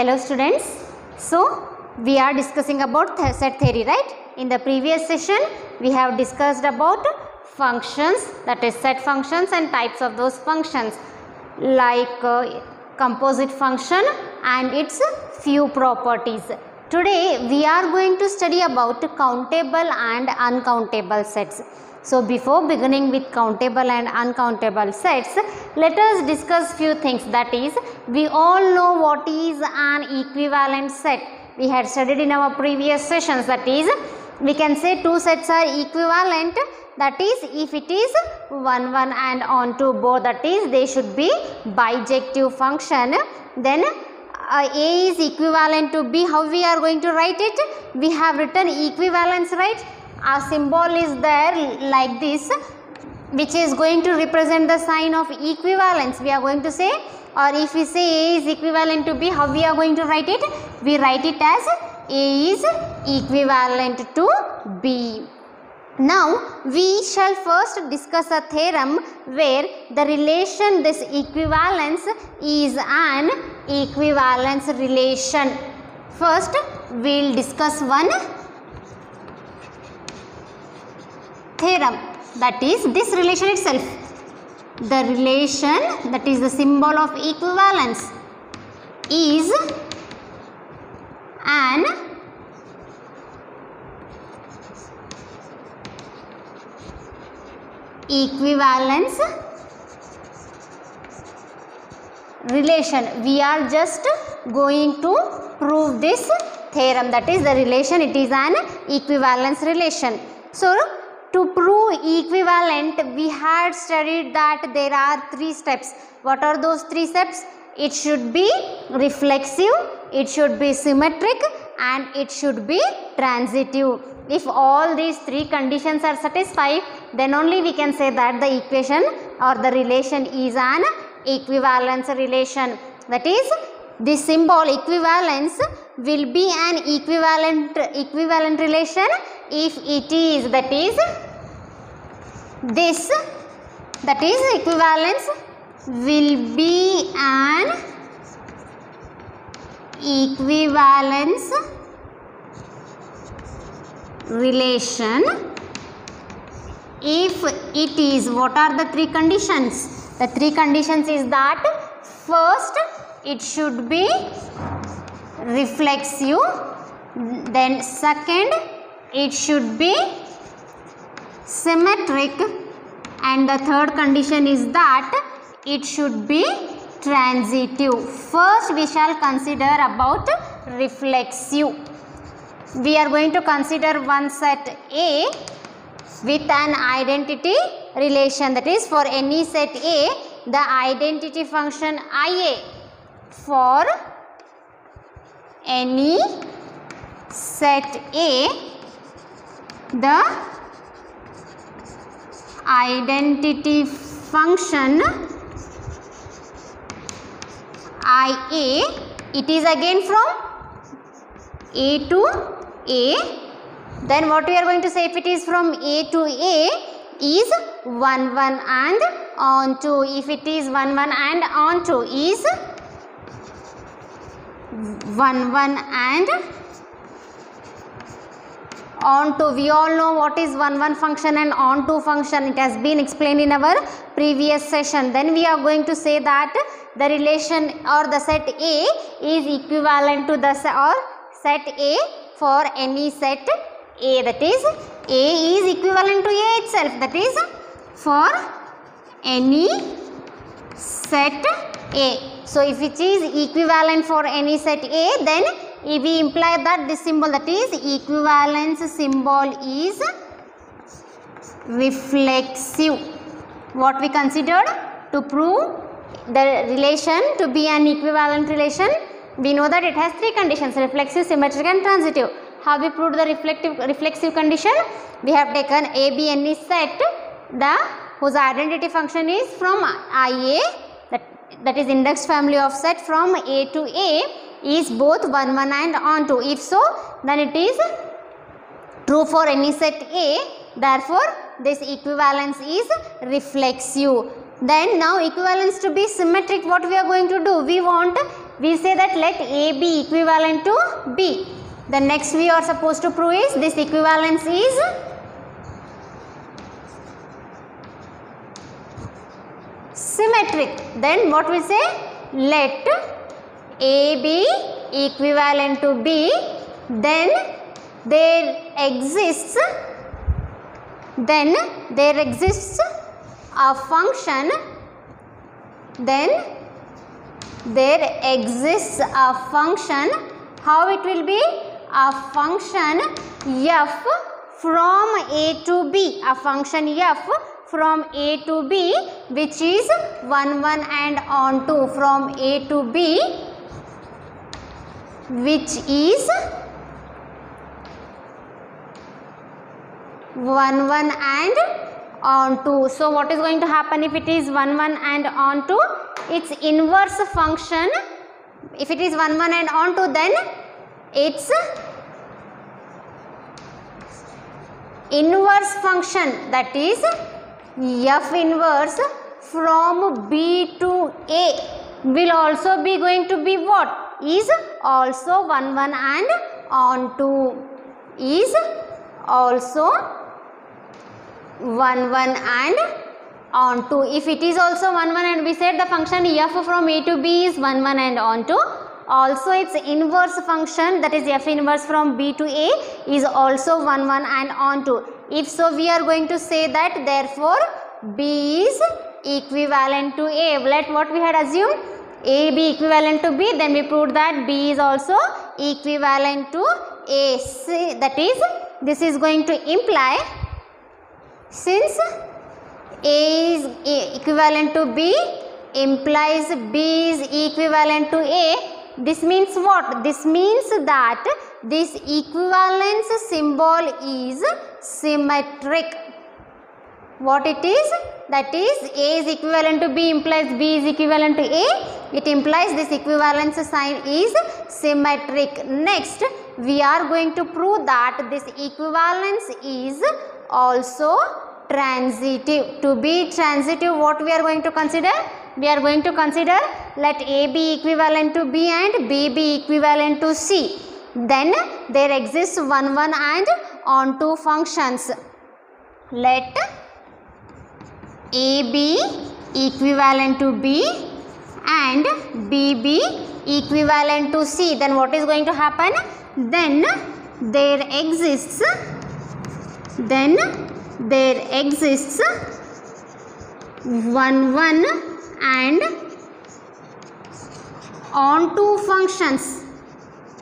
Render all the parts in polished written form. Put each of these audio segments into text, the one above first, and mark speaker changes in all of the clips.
Speaker 1: Hello students. So we are discussing about set theory, right? In the previous session we have discussed about functions, that is set functions and types of those functions, like composite function and its few properties. Today we are going to study about countable and uncountable sets. So before beginning with countable and uncountable sets, let us discuss few things. That is, we all know what is an equivalent set. We had studied in our previous sessions. That is, we can say two sets are equivalent. That is, if it is 1 1 and onto both, that is, they should be bijective function. Then A is equivalent to B. How we are going to write it? We have written equivalence, right? Our symbol is there like this, which is going to represent the sign of equivalence. We are going to say, or if we say A is equivalent to B, how we are going to write it? We write it as A is equivalent to B. Now we shall first discuss a theorem where the relation, this equivalence, is an equivalence relation. First we will discuss one theorem, that is this relation itself. The relation, that is the symbol of equivalence, is an equivalence relation. We are just going to prove this theorem, that is the relation, it is an equivalence relation. So to prove equivalent, we had studied that there are three steps. What are those three steps? It should be reflexive, it should be symmetric, and it should be transitive. If all these three conditions are satisfied, then only we can say that the equation or the relation is an equivalence relation. That is, this symbol equivalence will be an equivalent relation if it is, that is, this, that is equivalence will be an equivalence relation if it is, what are the three conditions? The three conditions is that first it should be reflexive, then second it should be symmetric, and the third condition is that it should be transitive. First we shall consider about reflexive. We are going to consider one set A with an identity relation, that is, for any set A, the identity function IA for any set A, the identity function IA, it is again from A to A. Then what we are going to say, if it is from A to A, is 1 1 and on to. If it is 1 1 and on to, is 1 1 and on to. We all know what is 1 1 function and on to function. It has been explained in our previous session. Then we are going to say that the relation or the set A is equivalent to the set A for any set A, that is, A is equivalent to A itself, that is, for any set A. So if it is equivalent for any set A, then we imply that this symbol, that is equivalence symbol, is reflexive. What we considered to prove the relation to be an equivalent relation, we know that it has three conditions: reflexive, symmetric, and transitive. How we proved the reflexive condition? We have taken A, B, any set whose identity function is from IA, that is index family of set from A to A, is both 1 1 and onto. If so, then it is true for any set A. Therefore, this equivalence is reflexive. Then now equivalence to be symmetric, what we are going to do? We want we say that let A be equivalent to B. The next we are supposed to prove is this equivalence is symmetric. Then what we say? Let A be equivalent to B, then there exists a function, how it will be? A function f from A to B, a function f from A to B which is 1 1 and on to, from A to B which is 1 1 and on to. So what is going to happen if it is 1 1 and on to? Its inverse function, if it is 1 1 and on to, then its inverse function, that is f inverse from B to A, will also be going to be what? Is also 1 1 and on to, is also 1 1 and on to. If it is also 1 1 and we said the function f from A to B is 1 1 and on to, also its inverse function, that is f inverse from B to A, is also 1 1 and on to. If so, we are going to say that therefore B is equivalent to A. Let what we had assumed, A be equivalent to B, then we proved that B is also equivalent to A. See, that is, this is going to imply, since A is equivalent to B implies B is equivalent to A, this means what? This means that this equivalence symbol is symmetric. What it is? That is, A is equivalent to B implies B is equivalent to A. It implies this equivalence sign is symmetric. Next, we are going to prove that this equivalence is also transitive. To be transitive, what we are going to consider? We are going to consider let A be equivalent to B and B be equivalent to C. Then there exists 1 1 and on to functions. Let A be equivalent to B and B be equivalent to C. Then what is going to happen? Then there exists 1 1 and on to functions.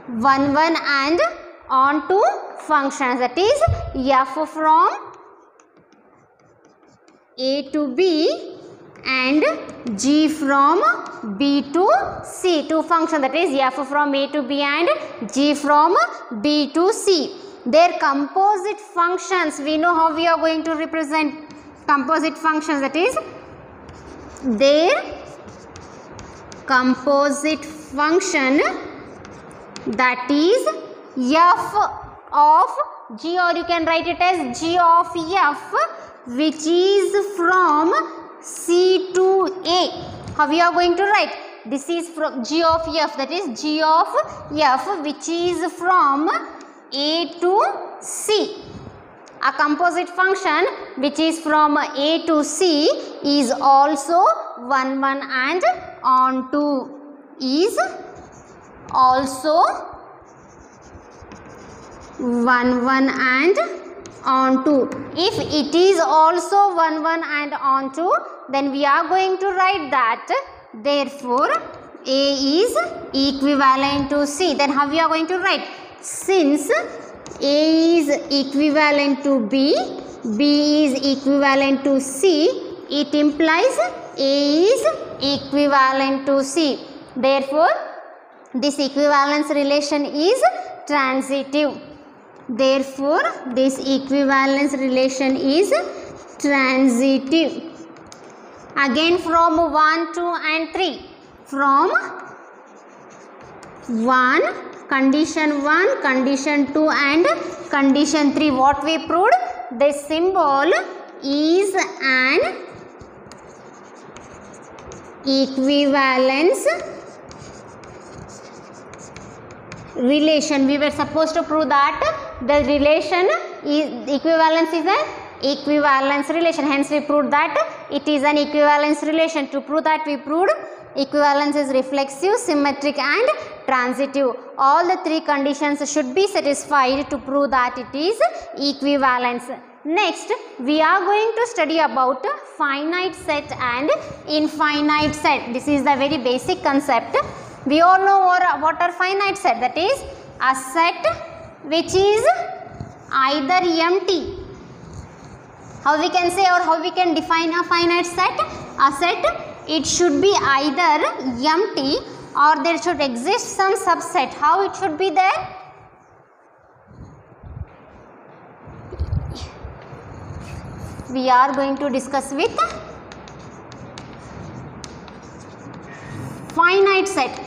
Speaker 1: 1 1 and on to functions, that is f from A to B and g from B to C, two functions, that is f from A to B and g from B to C. Their composite functions, we know how we are going to represent composite functions, that is their composite function, that is f of g, or you can write it as g of f, which is from C to A. How we are going to write? This is from g of f, that is g of f which is from A to C. A composite function which is from A to C is also 1 1 and on to, is also 1 1 and on to. If it is also 1 1 and on to, then we are going to write that therefore A is equivalent to C. Then how we are going to write? Since A is equivalent to B, B is equivalent to C, it implies A is equivalent to C. Therefore, this equivalence relation is transitive. Therefore, this equivalence relation is transitive. Again from 1, 2 and 3. From 1, condition 1, condition 2 and condition 3. What we proved? This symbol is an equivalence relation. We were supposed to prove that the relation is equivalence is an equivalence relation. Hence we proved that it is an equivalence relation. To prove that, we proved equivalence is reflexive, symmetric and transitive. All the three conditions should be satisfied to prove that it is equivalence. Next, we are going to study about finite set and infinite set. This is the very basic concept. We all know what are finite set. That is a set which is either empty. How we can say, or how we can define a finite set? A set, it should be either empty or there should exist some subset. How it should be there? We are going to discuss with finite set.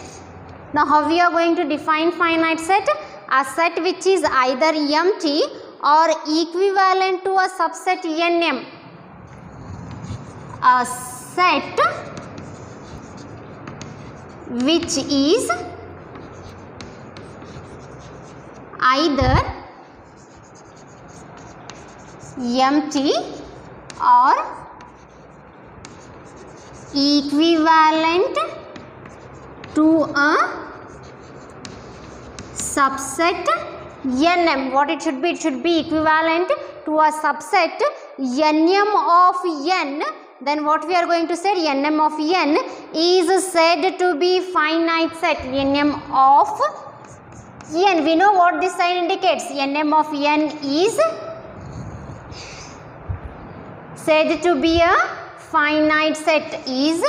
Speaker 1: Now how we are going to define finite set? A set which is either empty or equivalent to a subset Nm. A set which is either empty or equivalent to a subset Nm. What it should be? It should be equivalent to a subset Nm of n. Then what we are going to say? Nm of n is said to be finite set. Nm of n. We know what this sign indicates. Nm of n is said to be a finite set. Is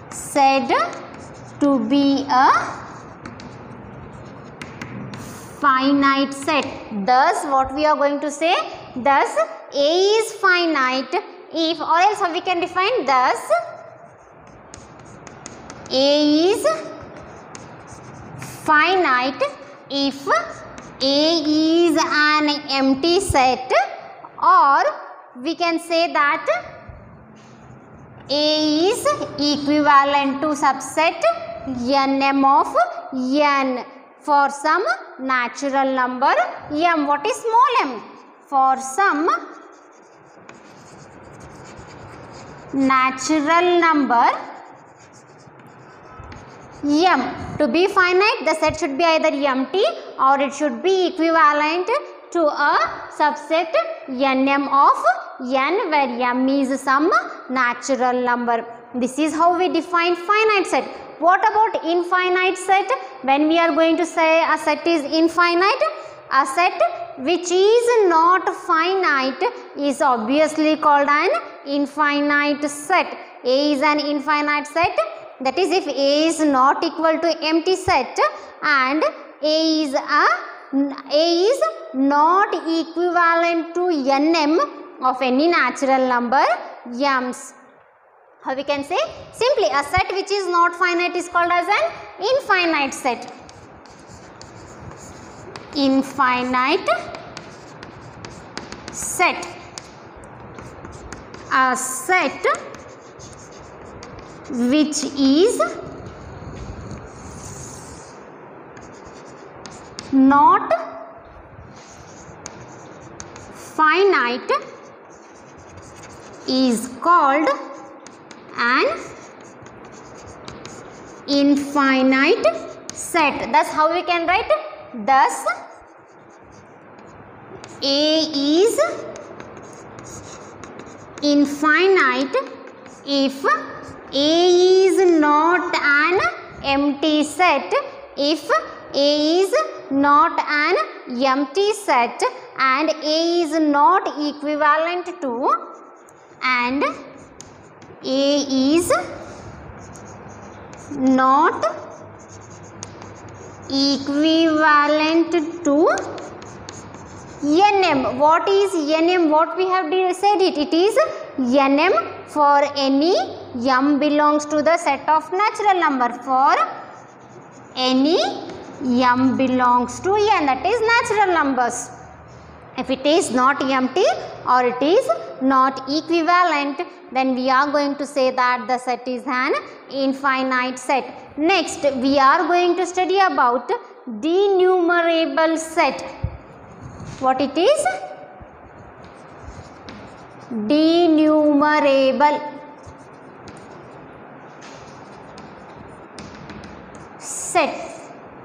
Speaker 1: said to be a finite set. Thus what we are going to say? Thus A is finite if, or else how we can define? Thus A is finite if A is an empty set, or we can say that A is equivalent to subset Nm of n for some natural number m. What is small m? For some natural number m. To be finite, the set should be either empty or it should be equivalent to a subset Nm of n, where m is some natural number. This is how we define finite set. What about infinite set? When we are going to say a set is infinite, a set which is not finite is obviously called an infinite set. A is an infinite set. That is, if A is not equal to empty set and A is not equivalent to Nm of any natural number m's. How we can say? Simply, a set which is not finite is called as an infinite set. Infinite set. A set which is not finite is called an infinite set. Thus how we can write? Thus A is infinite if A is not an empty set, if A is not an empty set and A is not equivalent to, and A is not equivalent to Nm. What is Nm? What we have said it? It is Nm for any m belongs to the set of natural number. For any m belongs to n, that is natural numbers. If it is not empty or it is not equivalent, then we are going to say that the set is an infinite set. Next, we are going to study about denumerable set. What it is? Denumerable set.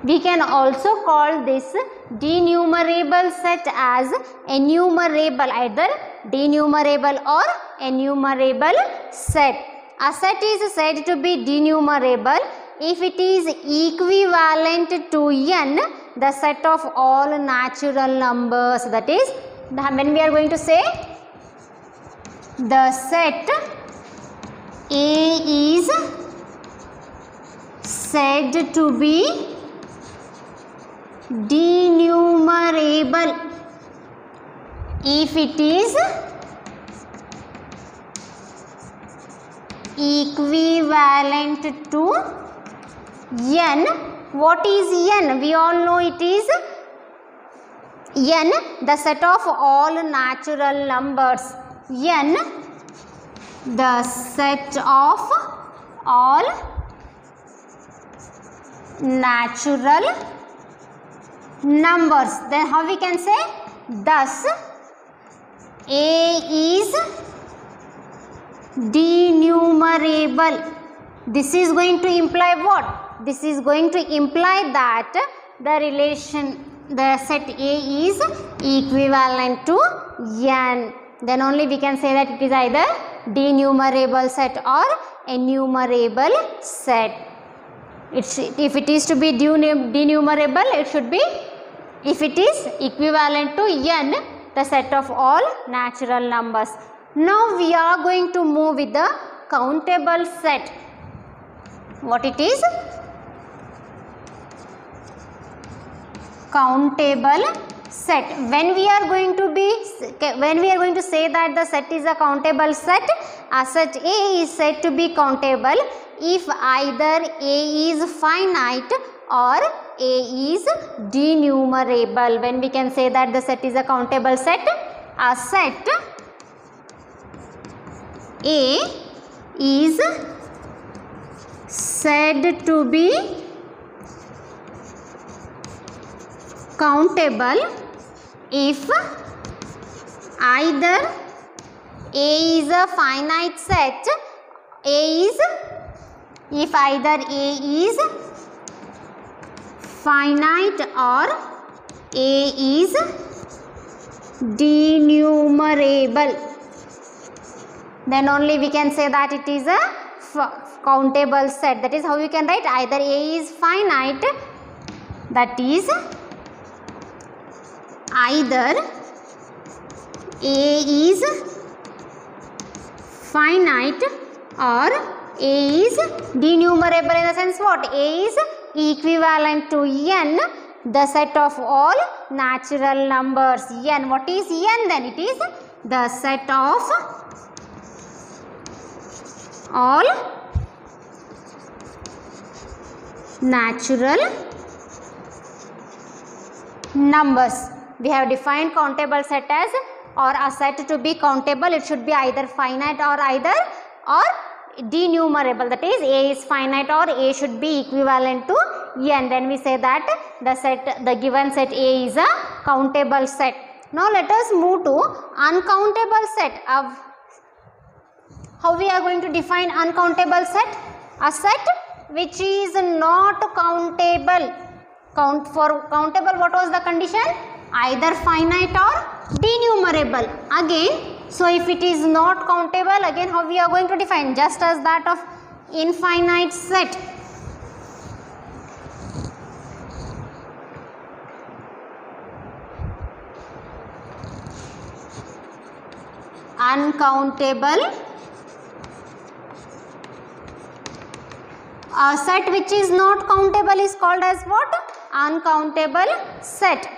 Speaker 1: We can also call this denumerable set as enumerable, either denumerable or enumerable set. A set is said to be denumerable if it is equivalent to n, the set of all natural numbers. That is, when we are going to say the set A is said to be denumerable if it is equivalent to n. What is n? We all know it is n, the set of all natural numbers. N, the set of all natural numbers. Then how we can say? Thus, A is denumerable. This is going to imply what? This is going to imply that the set A is equivalent to n. Then only we can say that it is either denumerable set or enumerable set. If it is to be denumerable, it should be, if it is equivalent to n, the set of all natural numbers. Now we are going to move with the countable set. What it is? Countable set. When we are going to say that the set is a countable set, a set A is said to be countable if either A is finite or A is denumerable. When we can say that the set is a countable set? A set A is said to be countable if either A is a finite set, if either A is finite or A is denumerable. Then only we can say that it is a countable set. That is how we can write, either A is finite, that is either A is finite or A is denumerable, in the sense what? A is equivalent to n, the set of all natural numbers. N, what is n then? It is the set of all natural numbers. We have defined countable set as, or a set to be countable, it should be either finite or denumerable. That is, A is finite or A should be equivalent to n. Then we say that the given set A is a countable set. Now let us move to uncountable set. How we are going to define uncountable set? A set which is not countable. For countable, what was the condition? Either finite or denumerable. Again, so if it is not countable, again how we are going to define? Just as that of infinite set. Uncountable. A set which is not countable is called as what? Uncountable set.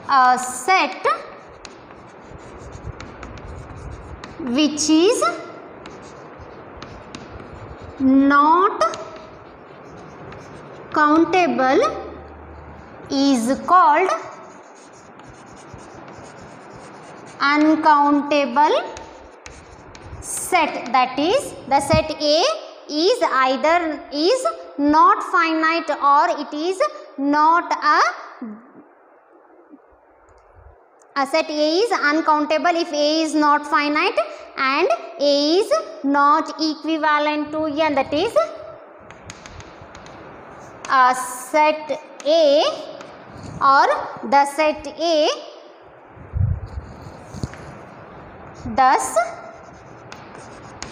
Speaker 1: A set which is not countable is called uncountable set. That is, the set A is either is not finite or it is not a set A is uncountable if A is not finite and A is not equivalent to n, that is a set A or the set A, thus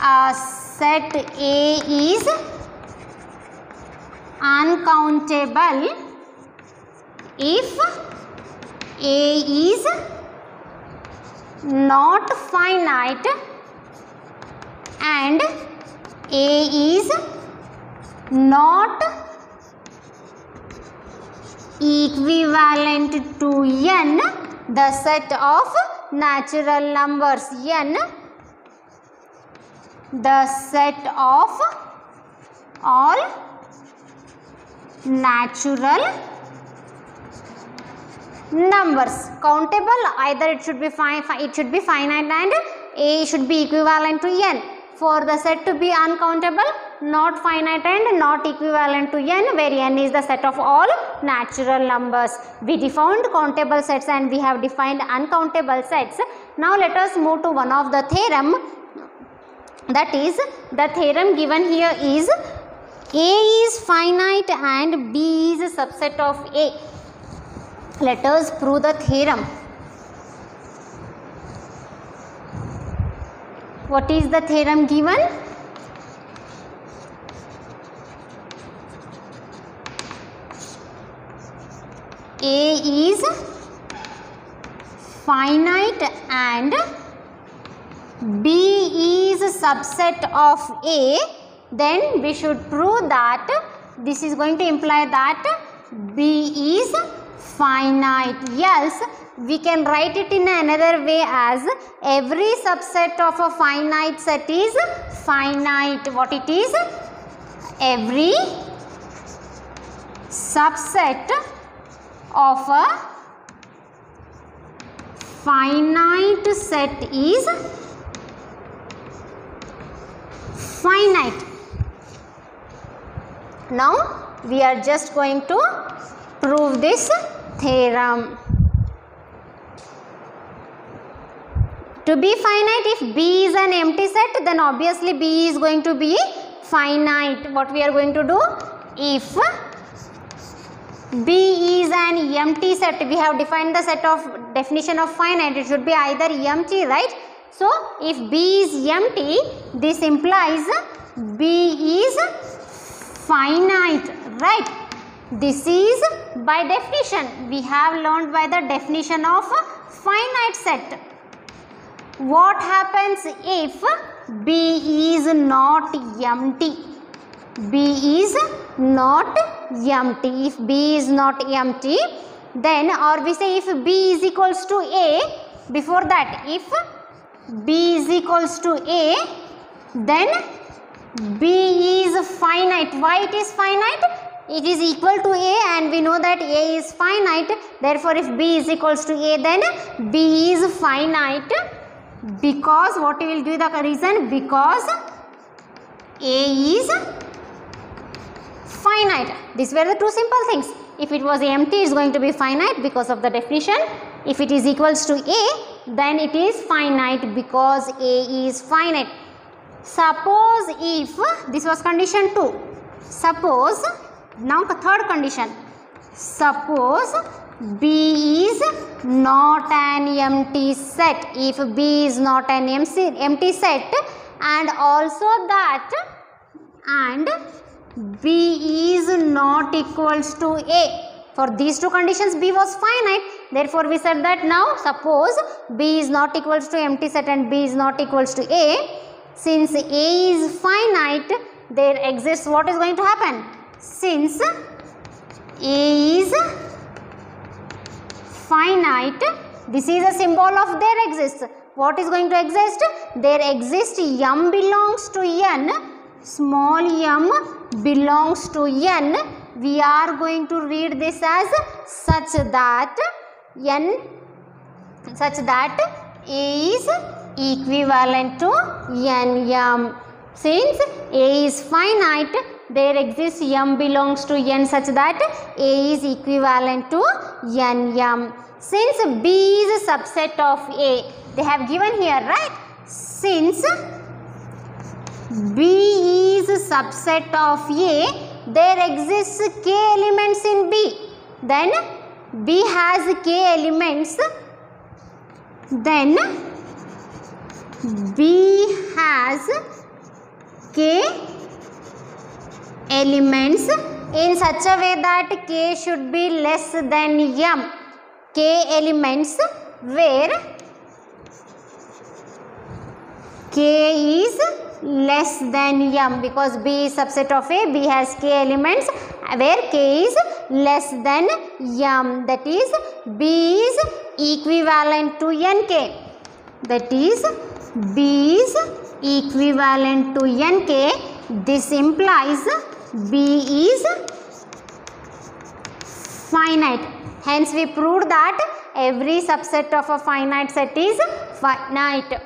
Speaker 1: a set A is uncountable if A is not finite and A is not equivalent to n, the set of natural numbers n, the set of all natural numbers. Countable, either it should be finite and A should be equivalent to n. For the set to be uncountable, not finite and not equivalent to n, where n is the set of all natural numbers. We defined countable sets and we have defined uncountable sets. Now let us move to one of the theorem. That is, the theorem given here is A is finite and B is a subset of A. Let us prove the theorem. What is the theorem given? A is finite and B is a subset of A, then we should prove that this is going to imply that B is finite. Else we can write it in another way as every subset of a finite set is finite. What it is? Every subset of a finite set is finite. Now we are just going to prove this theorem. To be finite, if B is an empty set, then obviously B is going to be finite. What we are going to do? If B is an empty set, we have defined the set of definition of finite, it should be either empty, right? So if B is empty, this implies B is finite, right? This is by definition. We have learned by the definition of finite set. What happens if B is not empty? B is not empty. If B is not empty, then, or we say if B is equals to A, before that, if B is equals to A, then B is finite. Why it is finite? It is equal to A and we know that A is finite. Therefore, if B is equals to A, then B is finite, because what we will give the reason? Because A is finite. These were the two simple things. If it was empty, it is going to be finite because of the definition. If it is equals to A, then it is finite because A is finite. Suppose if, this was condition 2. Suppose, now the third condition. Suppose B is not an empty set. If B is not an empty set, and also that, and B is not equals to A. For these two conditions, B was finite. Therefore, we said that now suppose B is not equals to empty set and B is not equals to A. Since A is finite, there exists, what is going to happen? Since A is finite, this is a symbol of there exists. What is going to exist? There exists m belongs to n, small m belongs to n. We are going to read this as such that A is equivalent to n m. Since A is finite, there exists m belongs to n such that A is equivalent to nm. Since B is a subset of A, they have given here, right? Since B is a subset of A, there exists k elements in B. Then B has k elements. Then B has k elements in such a way that k should be less than m. K elements where k is less than m, because B is subset of A, B has k elements where k is less than m, that is B is equivalent to nk, that is B is equivalent to nk. This implies B is finite. Hence we proved that every subset of a finite set is finite.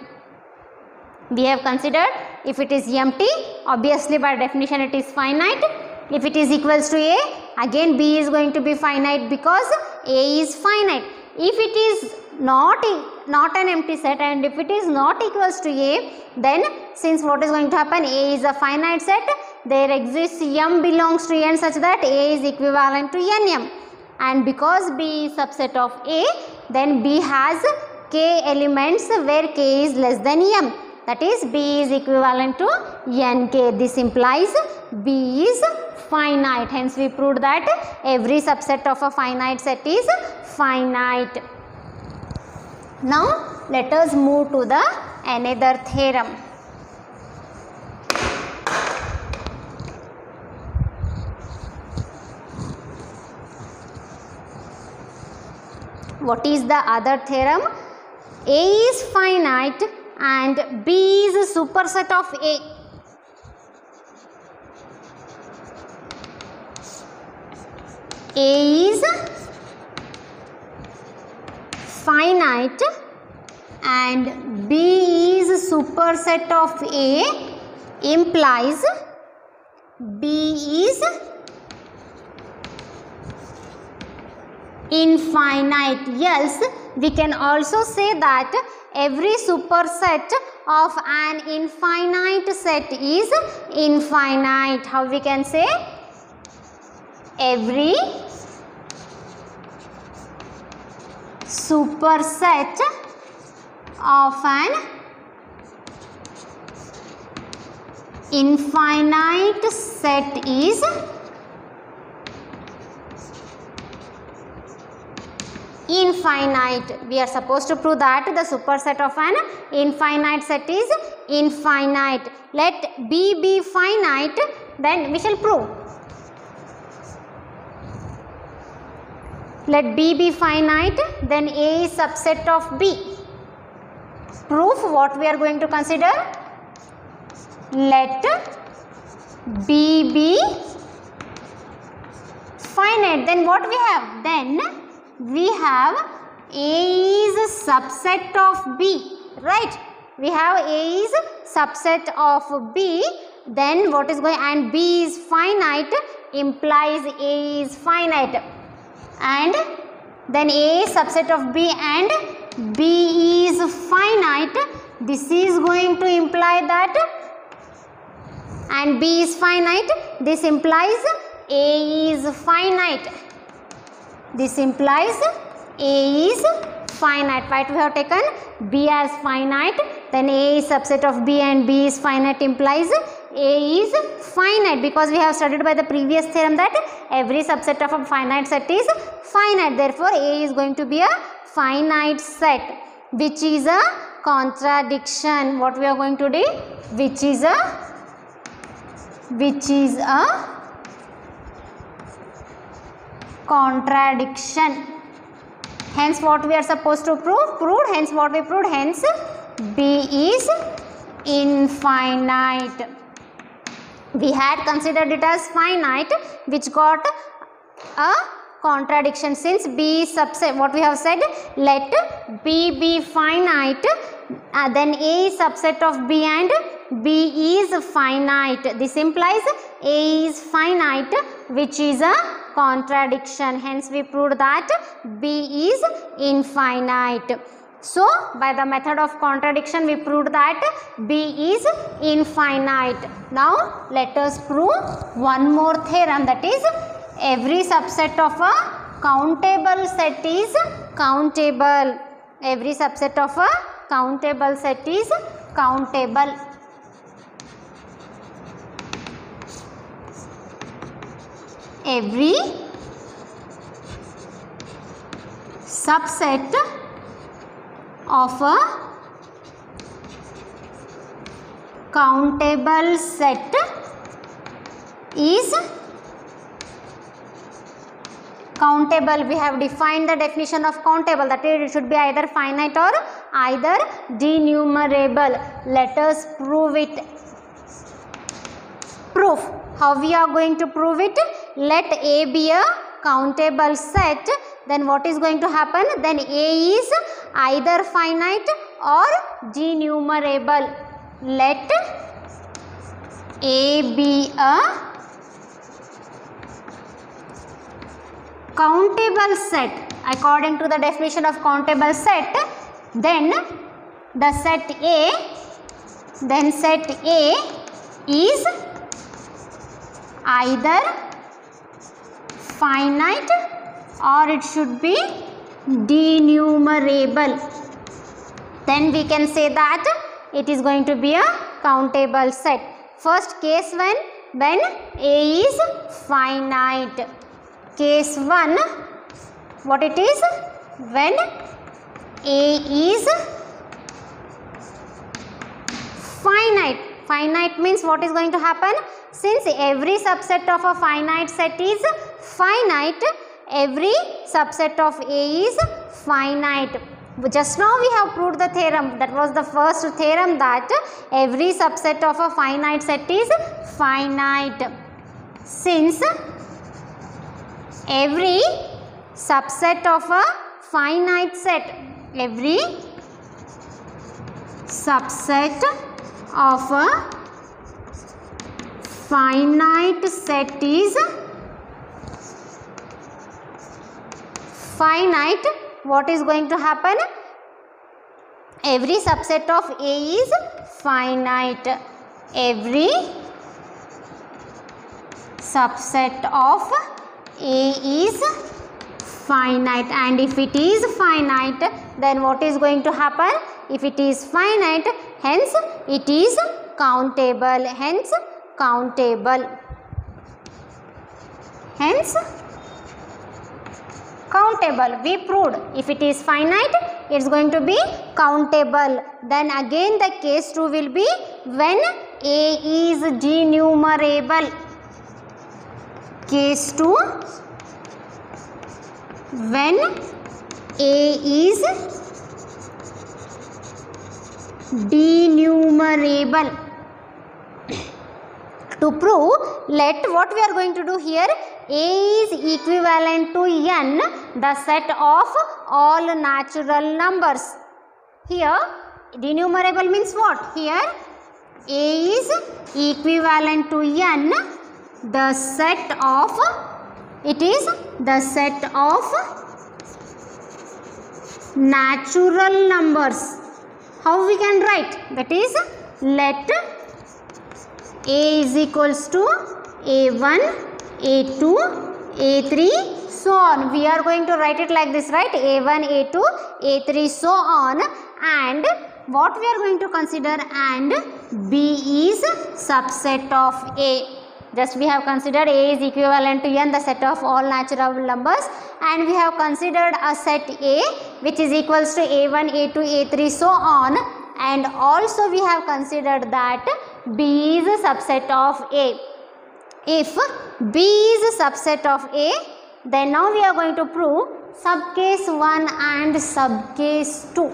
Speaker 1: We have considered if it is empty, obviously by definition it is finite. If it is equals to A, again B is going to be finite because A is finite. If it is not an empty set and if it is not equals to A, then since what is going to happen, A is a finite set, there exists m belongs to n such that A is equivalent to nm. And because B is subset of A, then B has k elements where k is less than m. That is B is equivalent to nk. This implies B is finite. Hence we proved that every subset of a finite set is finite. Now let us move to the another theorem. What is the other theorem? A is finite and B is a superset of A. A is finite and B is a superset of A implies B is infinite. Else we can also say that every superset of an infinite set is infinite. How we can say? Every superset of an infinite set is infinite. We are supposed to prove that the superset of an infinite set is infinite. Let B be finite, then we shall prove. Let B be finite, then A is subset of B. Proof, what we are going to consider? Let B be finite. Then what we have? Then we have A is a subset of B, right? We have A is subset of B. Then what is going, and B is finite implies A is finite. And then A is subset of B and B is finite. This is going to imply that, and B is finite. This implies A is finite. This implies A is finite. Right? We have taken B as finite. Then A is subset of B and B is finite implies A is finite, because we have studied by the previous theorem that every subset of a finite set is finite. Therefore, A is going to be a finite set, which is a contradiction. What we are going to do? Which is a contradiction. Hence, what we are supposed to prove? Proved. Hence, what we proved? Hence, B is infinite. We had considered it as finite, which got a contradiction since B is subset. What we have said, let B be finite, then A is subset of B and B is finite. This implies A is finite, which is a contradiction. Hence we proved that B is infinite. So by the method of contradiction we proved that B is infinite. Now let us prove one more theorem, that is every subset of a countable set is countable. Every subset of a countable set is countable. Every subset of a countable set is countable. We have defined the definition of countable, that is it should be either finite or either denumerable. Let us prove it. Proof. How we are going to prove it? Let A be a countable set, then what is going to happen? Then A is either finite or denumerable. Let A be a countable set according to the definition of countable set, then the set A, then set A is either finite or it should be denumerable. Then we can say that it is going to be a countable set. First case when A is finite. Case 1, what it is? When A is finite. Finite means what is going to happen? Since every subset of a finite set is finite, every subset of A is finite. Just now we have proved the theorem, that was the first theorem, that every subset of a finite set is finite. Since every subset of a finite set, every subset of a finite set is finite, what is going to happen? Every subset of A is finite. Every subset of A is finite, and if it is finite, then what is going to happen? If it is finite, hence it is countable. Hence countable. Hence countable. We proved if it is finite, it is going to be countable. Then again the case 2 will be when A is denumerable. Case 2, when A is denumerable. To prove, let what we are going to do here, A is equivalent to n, the set of all natural numbers. Here denumerable means what? Here A is equivalent to n, the set of, it is the set of natural numbers. How we can write? That is, let A is equals to A1, A2, A3, so on. We are going to write it like this, right? A1, A2, A3, so on. And what we are going to consider? And B is subset of A. Just we have considered A is equivalent to n, the set of all natural numbers, and we have considered a set A which is equals to A1, A2, A3, so on. And also we have considered that B is a subset of A. If B is a subset of A, then now we are going to prove subcase 1 and subcase 2.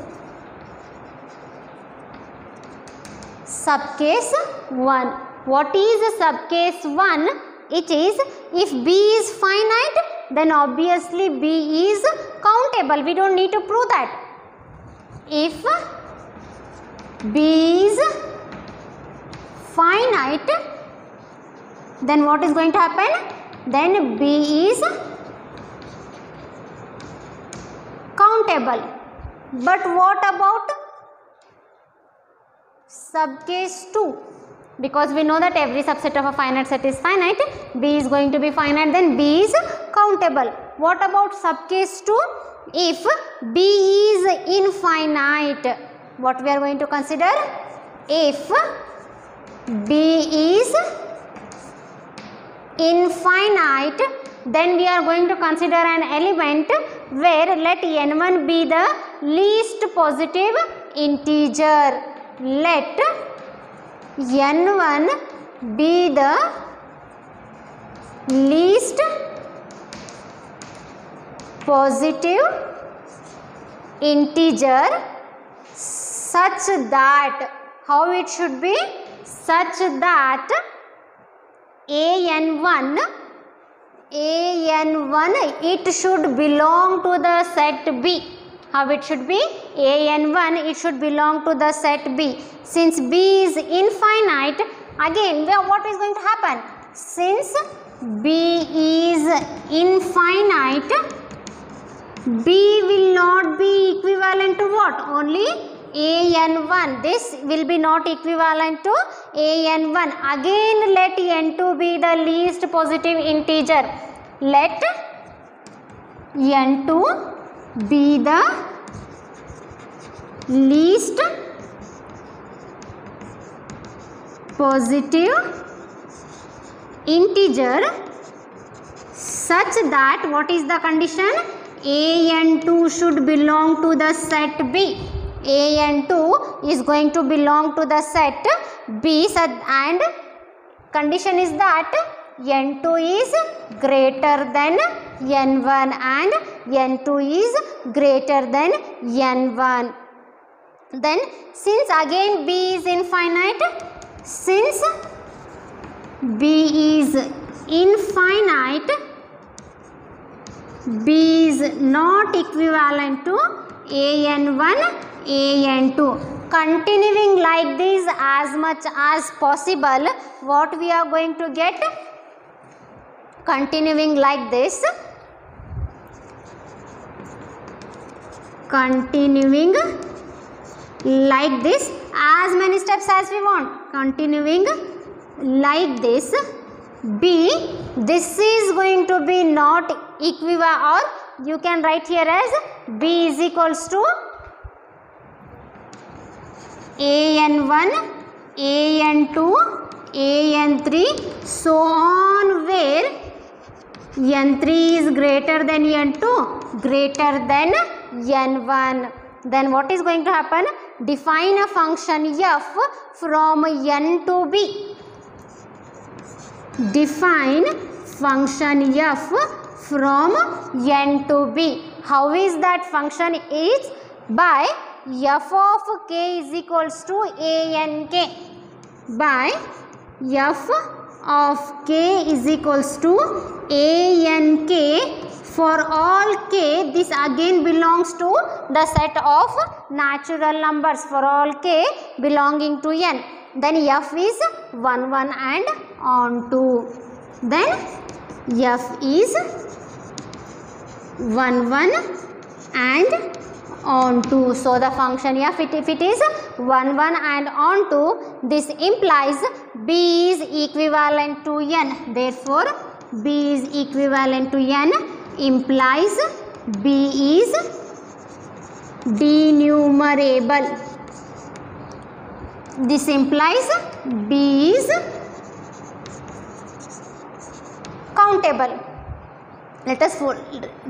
Speaker 1: Subcase 1. What is subcase 1? It is if B is finite, then obviously B is countable. We don't need to prove that. If B is finite, then what is going to happen? Then B is countable. But what about subcase 2? Because we know that every subset of a finite set is finite, B is going to be finite, then B is countable. What about subcase 2? If B is infinite, what we are going to consider? If B is infinite, then we are going to consider an element where let n1 be the least positive integer. Let n1 be the least positive integer such that, how it should be? Such that an1 it should belong to the set B. How it should be? an1 it should belong to the set B. Since B is infinite, again what is going to happen? Since B is infinite, B will not be equivalent to what? Only an1. This will be not equivalent to an1. Again let n2 be the least positive integer. Let n2 be the least positive integer such that, what is the condition? an2 should belong to the set B. an2 is going to belong to the set B, and condition is that n2 is greater than n1 and n2 is greater than n1. Then since again B is infinite, since B is infinite, B is not equivalent to an1, an2. Continuing like this as much as possible, what we are going to get? Continuing like this, continuing like this, as many steps as we want. Continuing like this, B, this is going to be not equivalent, or you can write here as B is equals to an1, an2, an3, so on, where n3 is greater than n2, greater than n1. Then what is going to happen? Define a function f from n to b. Define function f from n to b. How is that function? Is by f of k is equals to ank. By f of k is equals to ank for all k. This again belongs to the set of natural numbers for all k belonging to n. Then f is 1 1 and on 2. Then f is 1 1 and on 2. So the function f, if it is 1 1 and on 2, this implies b is equivalent to n. Therefore b is equivalent to n implies b is denumerable. This implies b is countable. Let us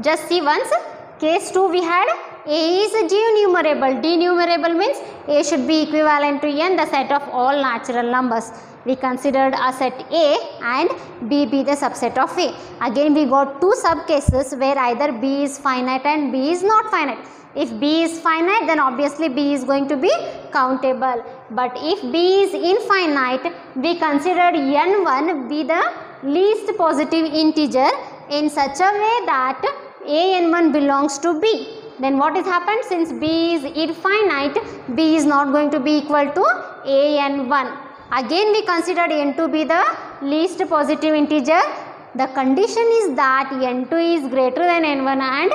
Speaker 1: just see once. Case 2 we had a is denumerable. Denumerable means a should be equivalent to n, the set of all natural numbers. We considered a set A and B be the subset of A. Again we got two subcases where either B is finite and B is not finite. If B is finite, then obviously B is going to be countable. But if B is infinite, we considered n1 be the least positive integer in such a way that an1 belongs to B. Then what has happened? Since B is infinite, B is not going to be equal to an1. Again we considered n to be the least positive integer. The condition is that n2 is greater than n1 and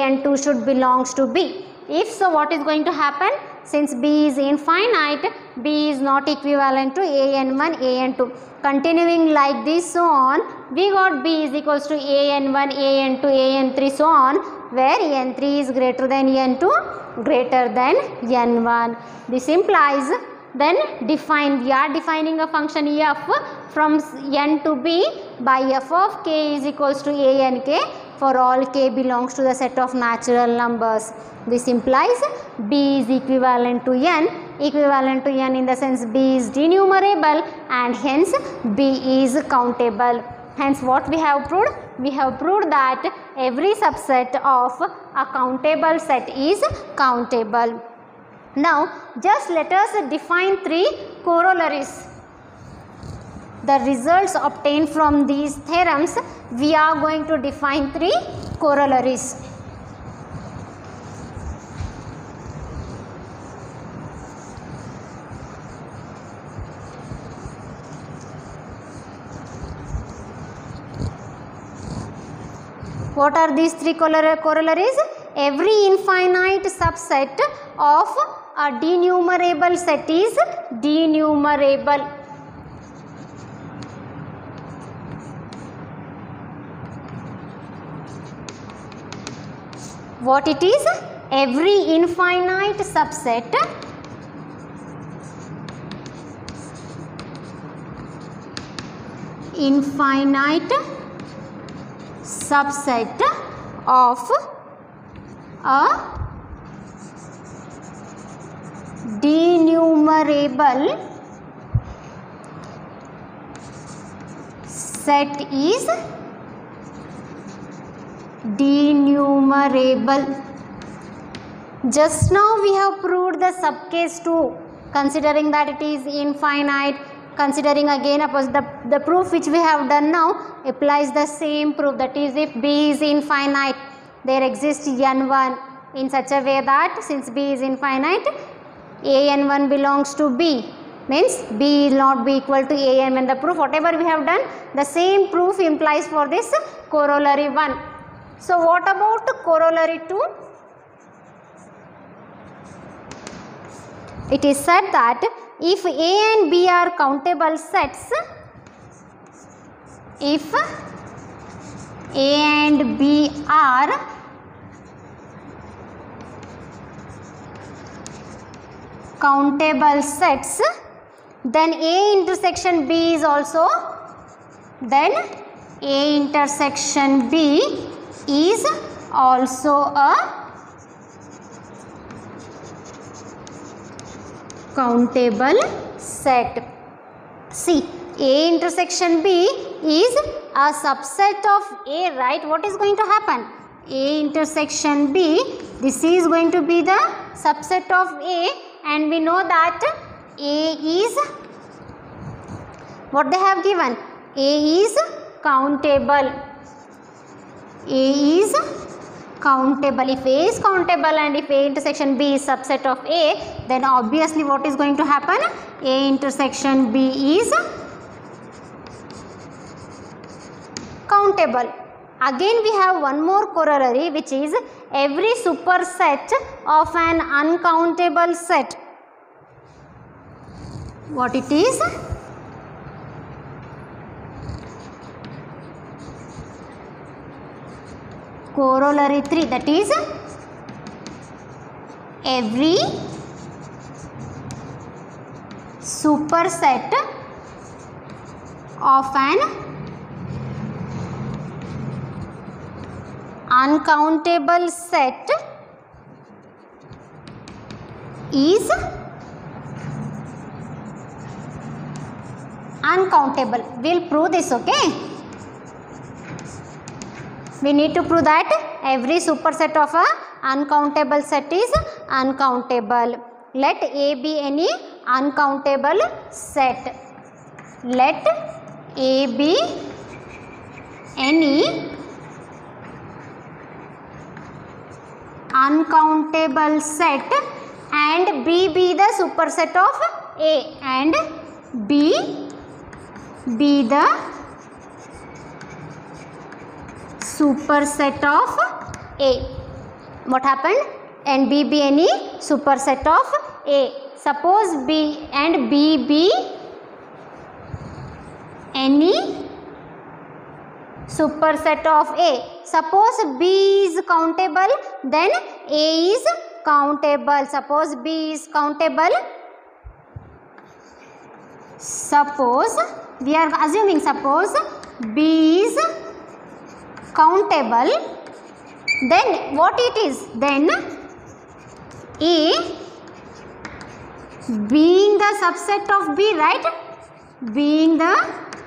Speaker 1: an2 should belongs to b. If so, what is going to happen? Since b is infinite, b is not equivalent to an1, an2. Continuing like this so on, we got b is equals to an1, an2, an3 so on, where n3 is greater than n2, greater than n1. This implies, then we are defining a function f from n to b by f of k is equals to a n k for all k belongs to the set of natural numbers. This implies b is equivalent to n in the sense b is denumerable and hence b is countable. Hence what we have proved? We have proved that every subset of a countable set is countable. Now just let us define 3 corollaries. The results obtained from these theorems, we are going to define 3 corollaries. What are these 3 corollaries? Every infinite subset of a denumerable set is denumerable. What it is? Every infinite subset of a denumerable set is denumerable. Just now we have proved the subcase 2, considering that it is infinite. Considering again the proof which we have done now applies the same proof, that is if b is infinite, there exists n1 in such a way that since b is infinite, an1 belongs to b, means b will not be equal to an. When the proof whatever we have done, the same proof implies for this corollary 1. So what about corollary 2? It is said that if a and b are countable sets, if a and b are countable sets, then a intersection b is also, then a intersection b is also a countable set. See, a intersection b is a subset of a, right? What is going to happen? A intersection b, this is going to be the subset of a, and we know that a is, what they have given? A is countable. A is countable. If a is countable and if a intersection b is subset of a, then obviously what is going to happen? A intersection b is countable. Again we have one more corollary, which is every superset of an uncountable set. What it is? Corollary 3, that is every superset of an uncountable set is uncountable. We will prove this, okay? We need to prove that every superset of a uncountable set is uncountable. Let A be any uncountable set. Let A be any uncountable set and B be the superset of A, and B be the superset of A. What happened? And B be any superset of A. Suppose B and B be any superset of A. Suppose B is countable, then A is countable. Suppose B is countable. Suppose we are assuming suppose B is countable, then what it is? Then A being the subset of B, right? Being the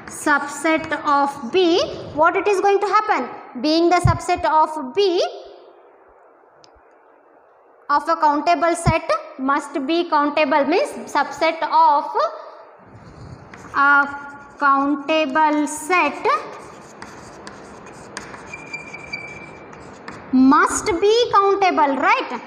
Speaker 1: subset of B, what it is going to happen? Being the subset of B of a countable set must be countable, means subset of a countable set must be countable, right?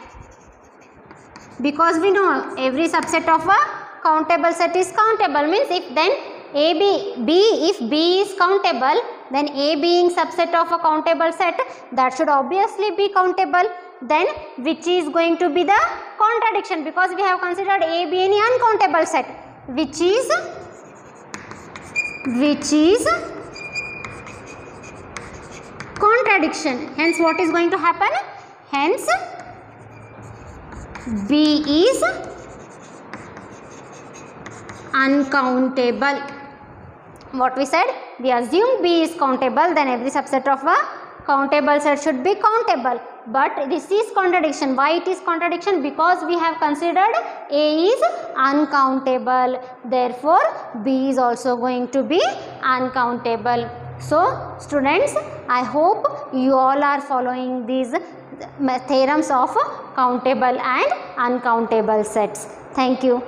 Speaker 1: Because we know every subset of a countable set is countable, means if then if B is countable, then A being subset of a countable set, that should obviously be countable. Then which is going to be the contradiction, because we have considered A be any uncountable set, which is contradiction. Hence what is going to happen? Hence B is uncountable. What we said? We assume B is countable, then every subset of a countable set should be countable. But this is contradiction. Why it is contradiction? Because we have considered A is uncountable. Therefore, B is also going to be uncountable. So, students, I hope you all are following these theorems of countable and uncountable sets. Thank you.